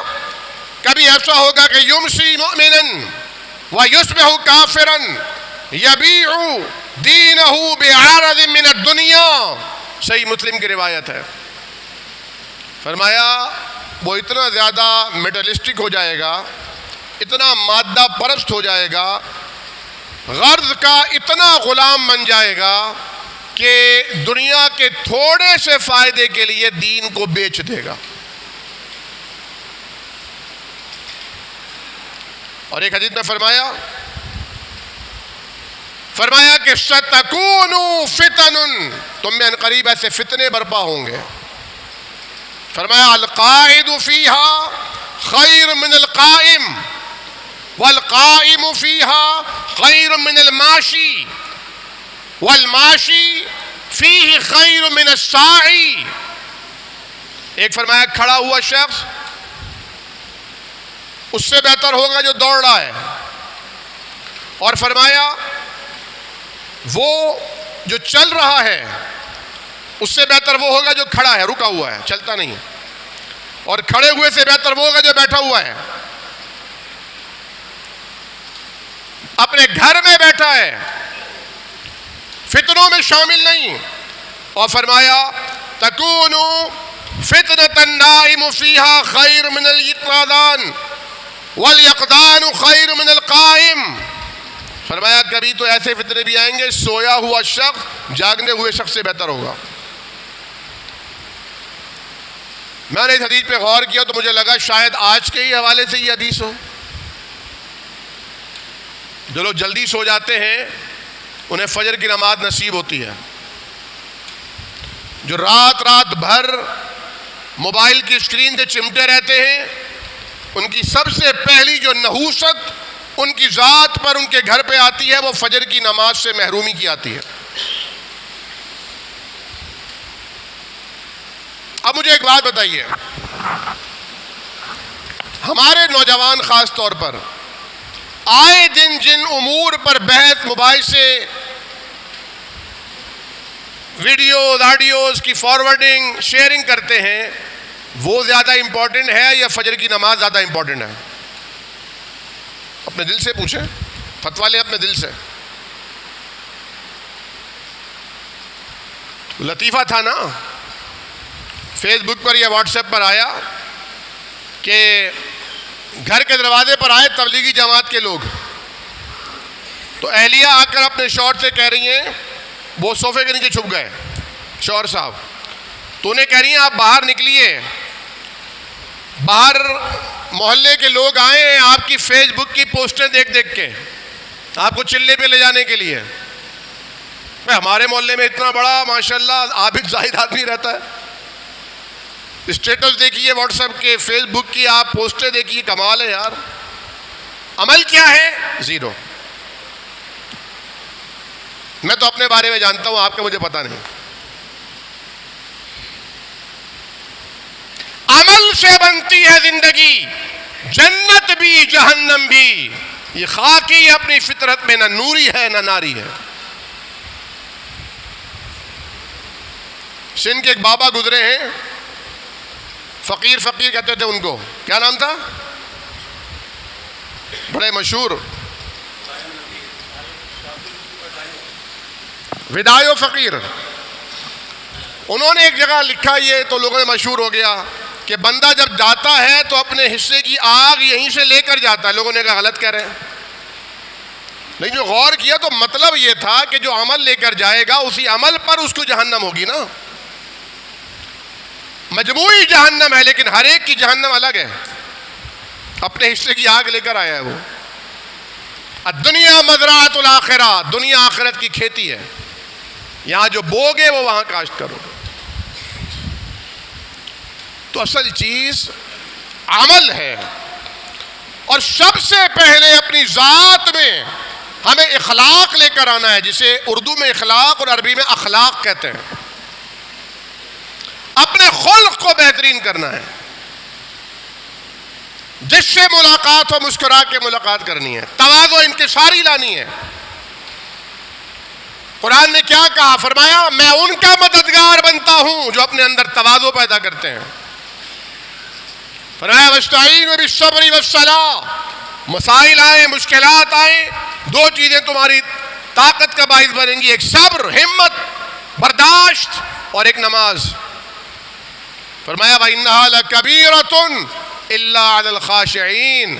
کبھی ایسا ہوگا کہ یمسی مؤمنا ویصبح کافرا یبیع دینہ بعرض من الدنیا، صحیح مسلم کی روایت ہے۔ فرمایا وہ اتنا زیادہ میٹلسٹک ہو جائے گا، اتنا مادہ پرست ہو جائے گا، غرض کا اتنا غلام بن جائے گا کہ دنیا کے تھوڑے سے فائدے کے لیے دین کو بیچ دے گا۔ اور ایک حدیث میں فرمایا کہ ستکون فتن، تم میں عنقریب ایسے فتنے برپا ہوں گے۔ فرمایا القائد فیہا خیر من القائم، والقائم فیہا خیر من الماشی، والماشی فیہ خیر من الساعی۔ ایک فرمایا کھڑا ہوا شخص اس سے بہتر ہوگا جو دوڑ رہا ہے، اور فرمایا وہ جو چل رہا ہے اس سے بہتر وہ ہوگا جو کھڑا ہے، رکا ہوا ہے، چلتا نہیں، اور کھڑے ہوئے سے بہتر وہ ہوگا جو بیٹھا ہوا ہے، اپنے گھر میں بیٹھا ہے، فتنوں میں شامل نہیں۔ اور فرمایا تکون فتنة النائم فیہا خیر من الیقظان، والیقظان خیر من القائم۔ فرمایا کبھی تو ایسے فتنے بھی آئیں گے سویا ہوا شخص جاگنے ہوئے شخص سے بہتر ہوگا۔ میں نے اس حدیث پہ غور کیا تو مجھے لگا شاید آج کے ہی حوالے سے یہ حدیث ہو۔ جو لوگ جلدی سو جاتے ہیں انہیں فجر کی نماز نصیب ہوتی ہے، جو رات بھر موبائل کی اسکرین سے چمٹے رہتے ہیں ان کی سب سے پہلی جو نحوست ان کی ذات پر ان کے گھر پہ آتی ہے وہ فجر کی نماز سے محرومی کی آتی ہے۔ اب مجھے ایک بات بتائیے، ہمارے نوجوان خاص طور پر آئے دن جن امور پر بحث موبائل سے ویڈیوز آڈیوز کی فارورڈنگ شیئرنگ کرتے ہیں، وہ زیادہ امپورٹنٹ ہے یا فجر کی نماز زیادہ امپورٹنٹ ہے؟ اپنے دل سے پوچھیں، فتویٰ لیں اپنے دل سے۔ لطیفہ تھا نا، فیس بک پر یا واٹس ایپ پر آیا کہ گھر کے دروازے پر آئے تبلیغی جماعت کے لوگ، تو اہلیہ آ کر اپنے شوہر سے کہہ رہی ہیں، وہ صوفے کے نیچے چھپ گئے شوہر صاحب، تو انہیں کہہ رہی ہیں آپ باہر نکلیے، باہر محلے کے لوگ آئے ہیں آپ کی فیس بک کی پوسٹیں دیکھ کے آپ کو چلے پہ لے جانے کے لیے۔ ہمارے محلے میں اتنا بڑا ماشاءاللہ عابد زاہد آدمی رہتا ہے، اسٹیٹس دیکھیے واٹس ایپ کے، فیس بک کی آپ پوسٹیں دیکھیے، کمال ہے یار۔ عمل کیا ہے؟ زیرو۔ میں تو اپنے بارے میں جانتا ہوں، آپ کا مجھے پتہ نہیں۔ عمل سے بنتی ہے زندگی، جنت بھی جہنم بھی، یہ خاکی اپنی فطرت میں نہ نوری ہے نہ ناری ہے۔ سندھ کے ایک بابا گزرے ہیں، فقیر کہتے تھے ان کو، کیا نام تھا؟ بڑے مشہور، وداع و فقیر۔ انہوں نے ایک جگہ لکھا، یہ تو لوگوں میں مشہور ہو گیا کہ بندہ جب جاتا ہے تو اپنے حصے کی آگ یہیں سے لے کر جاتا ہے۔ لوگوں نے کہا غلط کہہ رہے ہیں، لیکن جو غور کیا تو مطلب یہ تھا کہ جو عمل لے کر جائے گا اسی عمل پر اس کو جہنم ہوگی نا۔ مجموعی جہنم ہے لیکن ہر ایک کی جہنم الگ ہے، اپنے حصے کی آگ لے کر آیا ہے وہ۔ الدنیا مزرعۃ الآخرہ، دنیا آخرت کی کھیتی ہے، یہاں جو بوگے وہ وہاں کاشت کرو گے۔ تو اصل چیز عمل ہے، اور سب سے پہلے اپنی ذات میں ہمیں اخلاق لے کر آنا ہے، جسے اردو میں اخلاق اور عربی میں اخلاق کہتے ہیں۔ اپنے خلق کو بہترین کرنا ہے، جس سے ملاقات ہو مسکرا کے ملاقات کرنی ہے، تواضع انکساری لانی ہے۔ قرآن نے کیا کہا؟ فرمایا میں ان کا مددگار بنتا ہوں جو اپنے اندر تواضع پیدا کرتے ہیں۔ فرمایا وَاسْتَعِينُوا بِالصَّبْرِ وَالصَّلَاةِ، مسائل آئیں، مشکلات آئیں، دو چیزیں تمہاری طاقت کا باعث بنیں گی، ایک صبر، ہمت، برداشت اور ایک نماز۔ فرمایا وَإِنَّهَا لَكَبِيرَةٌ إِلَّا عَلَى الْخَاشِعِينَ،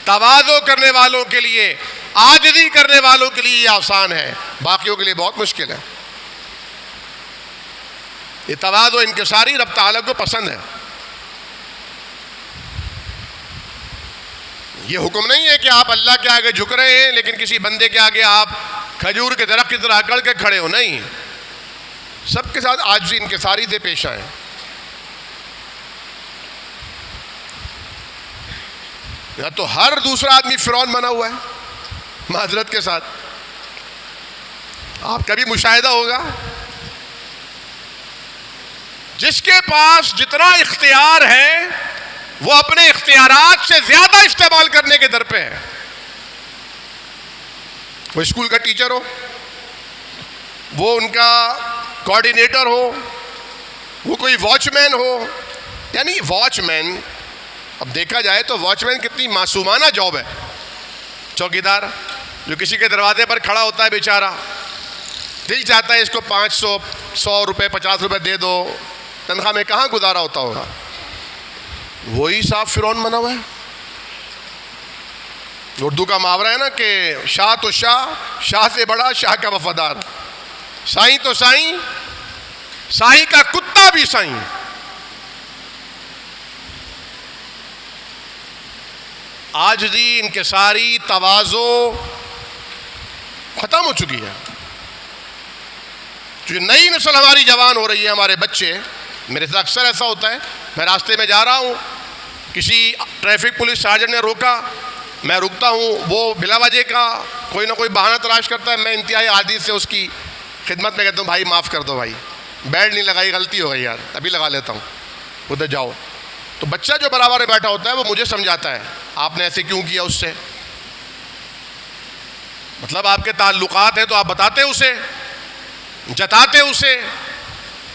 تواضع کرنے والوں کے لیے، عاجزی کرنے والوں کے لیے یہ آسان ہے، باقیوں کے لیے بہت مشکل ہے۔ یہ تواضع انکساری رب تعالیٰ کو پسند ہے۔ یہ حکم نہیں ہے کہ آپ اللہ کے آگے جھک رہے ہیں لیکن کسی بندے کے آگے آپ کھجور کے درخت کی طرح اکڑ کے کھڑے ہو، نہیں، سب کے ساتھ عاجزی انکساری سے پیش آئیں۔ یا تو ہر دوسرا آدمی فرعون بنا ہوا ہے معذرت کے ساتھ، آپ کا بھی مشاہدہ ہوگا، جس کے پاس جتنا اختیار ہے وہ اپنے اختیارات سے زیادہ استعمال کرنے کے در پہ ہے۔ وہ اسکول کا ٹیچر ہو، وہ ان کا کوآرڈینیٹر ہو، وہ کوئی واچ مین ہو، یعنی واچ مین، اب دیکھا جائے تو واچ مین کتنی معصومانہ جاب ہے۔ چوکیدار جو کسی کے دروازے پر کھڑا ہوتا ہے بیچارہ، دل چاہتا ہے اس کو 500 100 روپے 50 روپے دے دو، تنخواہ میں کہاں گزارا ہوتا ہوگا، وہی صاحب فرعون بنا ہوا ہے۔ اردو کا محاورہ ہے نا کہ شاہ تو شاہ، شاہ سے بڑا شاہ کا وفادار، سائیں تو سائیں، سائیں کا کتا بھی سائیں۔ عاجزی، انکساری، تواضع ختم ہو چکی ہے۔ جو نئی نسل ہماری جوان ہو رہی ہے، ہمارے بچے، میرے ساتھ اکثر ایسا ہوتا ہے، میں راستے میں جا رہا ہوں، کسی ٹریفک پولیس سارجنٹ نے روکا، میں رکتا ہوں، وہ بلا وجہ کا کوئی نہ کوئی بہانہ تلاش کرتا ہے، میں انتہائی عاجزی سے اس کی خدمت میں کہتا ہوں بھائی معاف کر دو بھائی، بیلٹ نہیں لگائی، غلطی ہو گئی یار، ابھی لگا لیتا ہوں، ادھر جاؤ۔ تو بچہ جو برابر میں بیٹھا ہوتا ہے وہ مجھے سمجھاتا ہے آپ نے ایسے کیوں کیا اس سے، مطلب آپ کے تعلقات ہیں تو آپ بتاتے اسے، جتاتے اسے،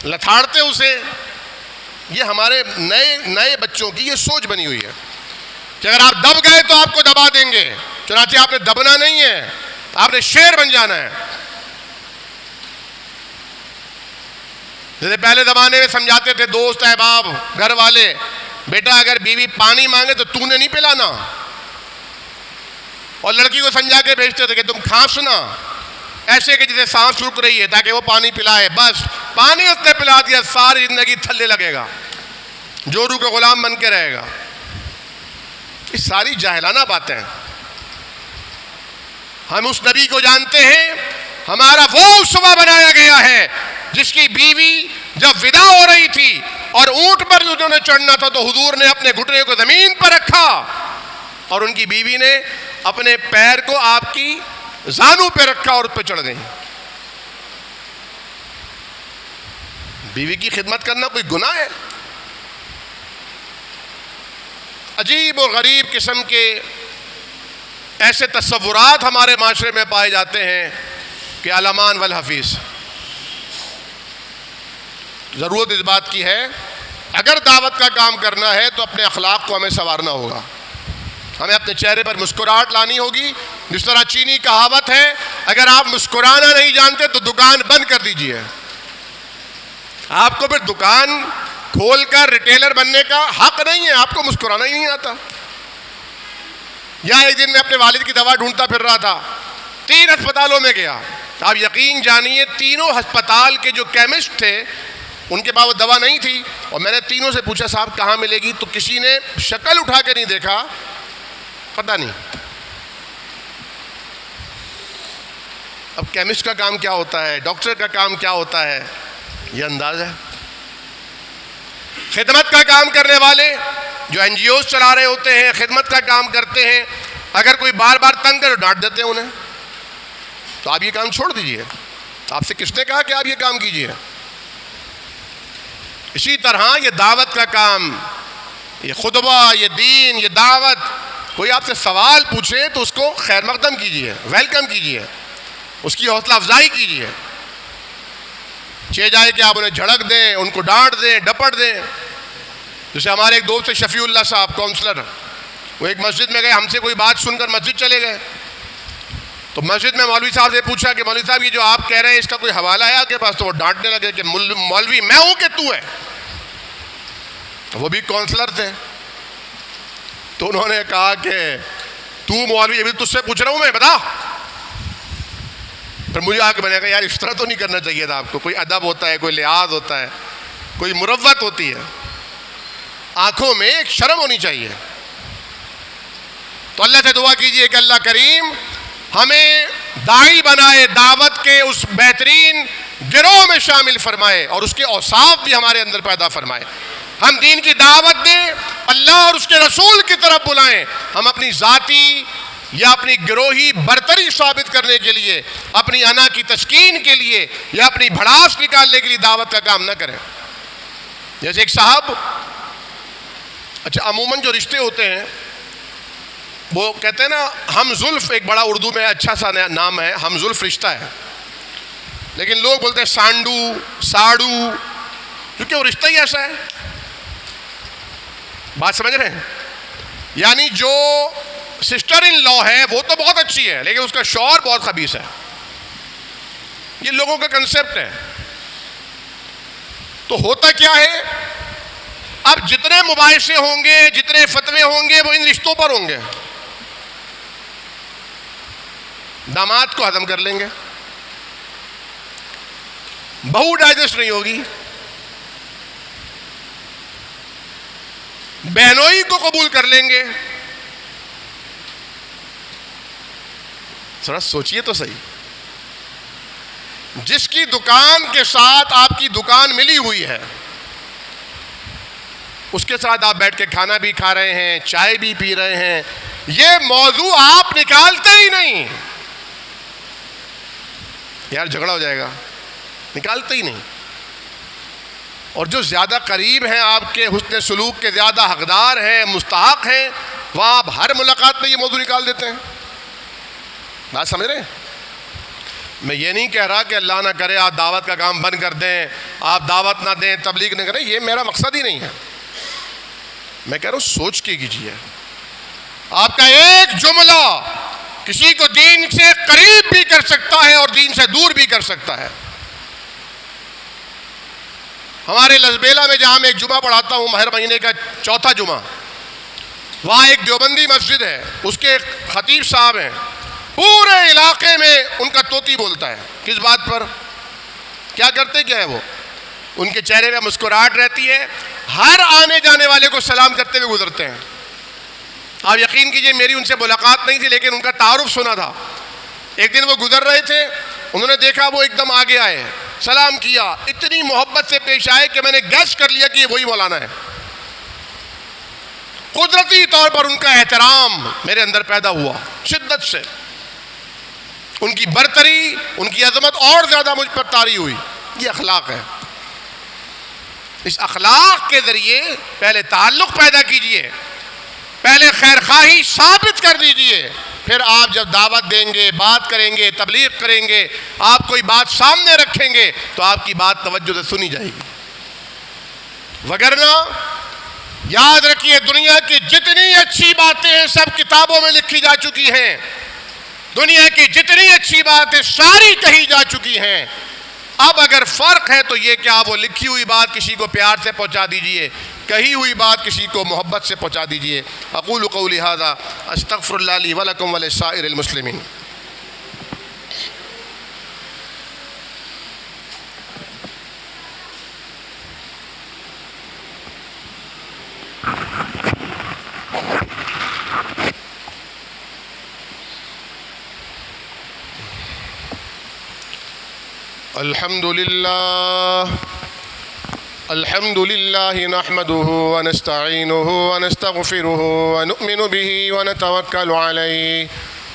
لتھاڑتے اسے۔ یہ ہمارے نئے بچوں کی یہ سوچ بنی ہوئی ہے کہ اگر آپ دب گئے تو آپ کو دبا دیں گے، چنانچہ آپ نے دبنا نہیں ہے، آپ نے شیر بن جانا ہے۔ جیسے پہلے زمانے میں سمجھاتے تھے دوست احباب گھر والے، بیٹا اگر بیوی پانی مانگے تو تو نے نہیں پلانا، اور لڑکی کو سمجھا کے بھیجتے تھے کہ تم کھانسنا ایسے کہ جسے سانس رک رہی ہے تاکہ وہ پانی پلائے، بس پانی اس نے پلا دیا، ساری زندگی تھلے لگے گا، جورو کا غلام بن کے رہے گا۔ یہ ساری جاہلانہ باتیں ہیں۔ ہم اس نبی کو جانتے ہیں، ہمارا وہ اسوہ بنایا گیا ہے جس کی بیوی جب ودا ہو رہی تھی اور اونٹ پر انہوں نے چڑھنا تھا تو حضور نے اپنے گھٹنے کو زمین پر رکھا اور ان کی بیوی نے اپنے پیر کو آپ کی زانو پہ رکھا اور اس پہ چڑھ گئی۔ بیوی کی خدمت کرنا کوئی گناہ ہے؟ عجیب و غریب قسم کے ایسے تصورات ہمارے معاشرے میں پائے جاتے ہیں کہ الامان والحفیظ۔ ضرورت اس بات کی ہے اگر دعوت کا کام کرنا ہے تو اپنے اخلاق کو ہمیں سنوارنا ہوگا، ہمیں اپنے چہرے پر مسکراہٹ لانی ہوگی۔ جس طرح چینی کہاوت ہے اگر آپ مسکرانا نہیں جانتے تو دکان بند کر دیجئے۔ آپ کو پھر دکان کھول کر ریٹیلر بننے کا حق نہیں ہے، آپ کو مسکرانا ہی نہیں آتا۔ یا ایک دن میں اپنے والد کی دوا ڈھونڈتا پھر رہا تھا، 3 ہسپتالوں میں گیا، آپ یقین جانیے تینوں ہسپتال کے جو کیمسٹ تھے ان کے پاس وہ دوا نہیں تھی، اور میں نے تینوں سے پوچھا صاحب کہاں ملے گی، تو کسی نے شکل اٹھا کے نہیں دیکھا، پتہ نہیں۔ اب کیمسٹ کا کام کیا ہوتا ہے، ڈاکٹر کا کام کیا ہوتا ہے، یہ انداز ہے۔ خدمت کا کام کرنے والے جو این جی اوز چلا رہے ہوتے ہیں، خدمت کا کام کرتے ہیں، اگر کوئی بار بار تنگ کرے ڈانٹ دیتے ہیں انہیں، تو آپ یہ کام چھوڑ دیجئے۔ آپ سے کس نے کہا کہ آپ یہ کام کیجئے؟ اسی طرح یہ دعوت کا کام، یہ خطبہ، یہ دین، یہ دعوت، کوئی آپ سے سوال پوچھے تو اس کو خیر مقدم کیجئے، ویلکم کیجئے، اس کی حوصلہ افزائی کیجئے۔ جائے کہ آپ انہیں جھڑک دیں، ان کو ڈانٹ دیں، ڈپٹ دیں۔ جیسے ہمارے ایک دوست شفیع اللہ صاحب کونسلر، وہ ایک مسجد میں گئے، ہم سے کوئی بات سن کر مسجد چلے گئے، تو مسجد میں مولوی صاحب سے پوچھا کہ مولوی صاحب یہ جو آپ کہہ رہے ہیں اس کا کوئی حوالہ ہے آپ کے پاس؟ تو وہ ڈانٹنے لگے کہ مولوی میں ہوں کہ تو ہے؟ وہ بھی کونسلر تھے. تو انہوں نے کہا کہ تو مولوی، ابھی تجھ سے پوچھ رہا ہوں میں، بتا. پھر مجھے آ کے میں نے کہا یار اس طرح تو نہیں کرنا چاہیے تھا آپ کو. کوئی ادب ہوتا ہے، کوئی لحاظ ہوتا ہے، کوئی مروت ہوتی ہے، آنکھوں میں ایک شرم ہونی چاہیے. تو اللہ سے دعا کیجئے کہ اللہ کریم ہمیں داعی بنائے، دعوت کے اس بہترین گروہ میں شامل فرمائے اور اس کے اوصاف بھی ہمارے اندر پیدا فرمائے. ہم دین کی دعوت دیں، اللہ اور اس کے رسول کی طرف بلائیں. ہم اپنی ذاتی یا اپنی گروہی برتری ثابت کرنے کے لیے، اپنی انا کی تسکین کے لیے یا اپنی بھڑاس نکالنے کے لیے دعوت کا کام نہ کریں. جیسے ایک صاحب، اچھا عموماً جو رشتے ہوتے ہیں وہ کہتے ہیں نا ہم زلف، ایک بڑا اردو میں اچھا سا نام ہے، ہم زلف رشتہ ہے. لیکن لوگ بولتے ہیں سانڈو، ساڑو، کیونکہ وہ رشتہ ہی ایسا ہے. بات سمجھ رہے ہیں؟ یعنی جو سسٹر ان لا ہے وہ تو بہت اچھی ہے لیکن اس کا شوہر بہت خبیث ہے. یہ لوگوں کا کنسپٹ ہے. تو ہوتا کیا ہے، اب جتنے مباحثے ہوں گے، جتنے فتوے ہوں گے وہ ان رشتوں پر ہوں گے. داماد کو ہضم کر لیں گے، بہو ڈائجسٹ نہیں ہوگی، بہنوئی کو قبول کر لیں گے. ذرا سوچئے تو صحیح. جس کی دکان کے ساتھ آپ کی دکان ملی ہوئی ہے اس کے ساتھ آپ بیٹھ کے کھانا بھی کھا رہے ہیں، چائے بھی پی رہے ہیں، یہ موضوع آپ نکالتے ہی نہیں. یار جھگڑا ہو جائے گا، نکالتے ہی نہیں. اور جو زیادہ قریب ہیں، آپ کے حسن سلوک کے زیادہ حقدار ہیں، مستحق ہیں، وہاں آپ ہر ملاقات میں یہ موضوع نکال دیتے ہیں. بات سمجھ رہے ہیں؟ میں یہ نہیں کہہ رہا کہ اللہ نہ کرے آپ دعوت کا کام بند کر دیں، آپ دعوت نہ دیں، تبلیغ نہ کریں، یہ میرا مقصد ہی نہیں ہے. میں کہہ رہا ہوں سوچ کے کیجیے. آپ کا ایک جملہ کسی کو دین سے قریب بھی کر سکتا ہے اور دین سے دور بھی کر سکتا ہے. ہمارے لزبیلا میں جہاں میں ایک جمعہ پڑھاتا ہوں، مہر مہینے کا چوتھا جمعہ، وہاں ایک دیوبندی مسجد ہے، اس کے خطیب صاحب ہیں، پورے علاقے میں ان کا طوطی بولتا ہے. کس بات پر؟ کیا کرتے کیا ہے وہ؟ ان کے چہرے میں مسکراہٹ رہتی ہے، ہر آنے جانے والے کو سلام کرتے ہوئے گزرتے ہیں. آپ یقین کیجئے میری ان سے ملاقات نہیں تھی لیکن ان کا تعارف سنا تھا. ایک دن وہ گزر رہے تھے، انہوں نے دیکھا وہ ایک دم آگے آئے، سلام کیا، اتنی محبت سے پیش آئے کہ میں نے گیس کر لیا کہ یہ وہی مولانا ہے. قدرتی طور پر ان کا احترام میرے اندر پیدا ہوا شدت سے. ان کی برتری، ان کی عظمت اور زیادہ مجھ پر طاری ہوئی. یہ اخلاق ہے. اس اخلاق کے ذریعے پہلے تعلق پیدا کیجئے، پہلے خیر خواہی ثابت کر دیجئے، پھر آپ جب دعوت دیں گے، بات کریں گے، تبلیغ کریں گے، آپ کوئی بات سامنے رکھیں گے تو آپ کی بات توجہ سے سنی جائے گی. وگرنہ یاد رکھیے دنیا کی جتنی اچھی باتیں ہیں سب کتابوں میں لکھی جا چکی ہیں. دنیا کی جتنی اچھی باتیں ساری کہی جا چکی ہیں. اب اگر فرق ہے تو یہ کہ آپ وہ لکھی ہوئی بات کسی کو پیار سے پہنچا دیجئے، کہی ہوئی بات کسی کو محبت سے پہنچا دیجئے. اقول قولی ھذا استغفر اللہ لی ولکم ولسائر المسلمین. الحمد لله نحمده ونستعينه ونستغفره ونؤمن به ونتوكل عليه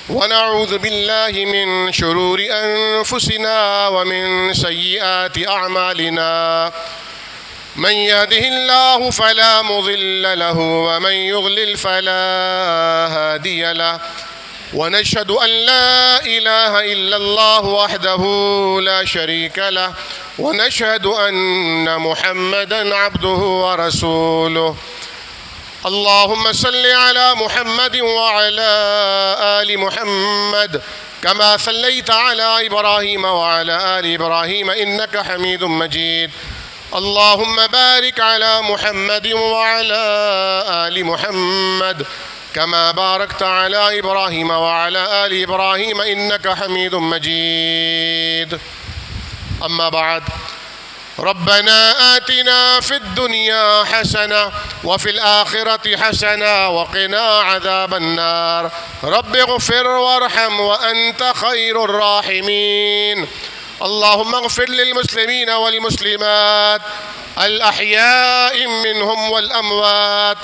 ونعوذ بالله من شرور أنفسنا ومن سيئات أعمالنا. من يهده الله فلا مضل له ومن يضلل فلا هادي له. ونشهد أن لا إله إلا الله وحده لا شريك له ونشهد أن محمدا عبده ورسوله. اللهم صل على محمد وعلى آل محمد كما صليت على إبراهيم وعلى آل إبراهيم إنك حميد مجيد. اللهم بارك على محمد وعلى آل محمد كما باركت على إبراهيم وعلى آل إبراهيم إنك حميد مجيد. أما بعد، ربنا آتنا في الدنيا حسنة وفي الآخرة حسنة وقنا عذاب النار. رب اغفر وارحم وأنت خير الراحمين. اللهم اغفر للمسلمين والمسلمات الأحياء منهم والأموات.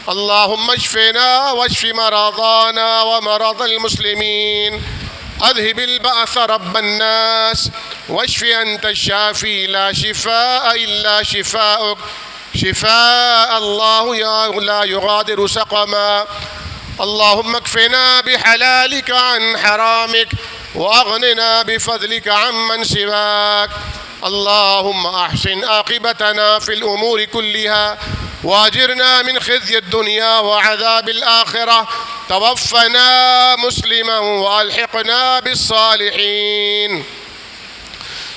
اللهم اشفنا واشف مرضانا ومرضى المسلمين. أذهب البأس رب الناس واشف أنت الشافي لا شفاء إلا شفاءك، شفاء الله لا يغادر سقما. اللهم اكفنا بحلالك عن حرامك وأغننا بفضلك عمن سواك. اللهم أحسن عاقبتنا في الأمور كلها وأجرنا من خزي الدنيا وعذاب الآخرة. توفنا مسلما وألحقنا بالصالحين.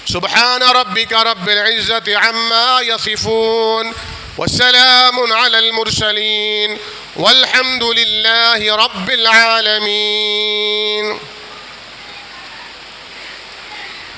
سبحان ربك رب العزة عما يصفون والسلام على المرسلين والحمد لله رب العالمين.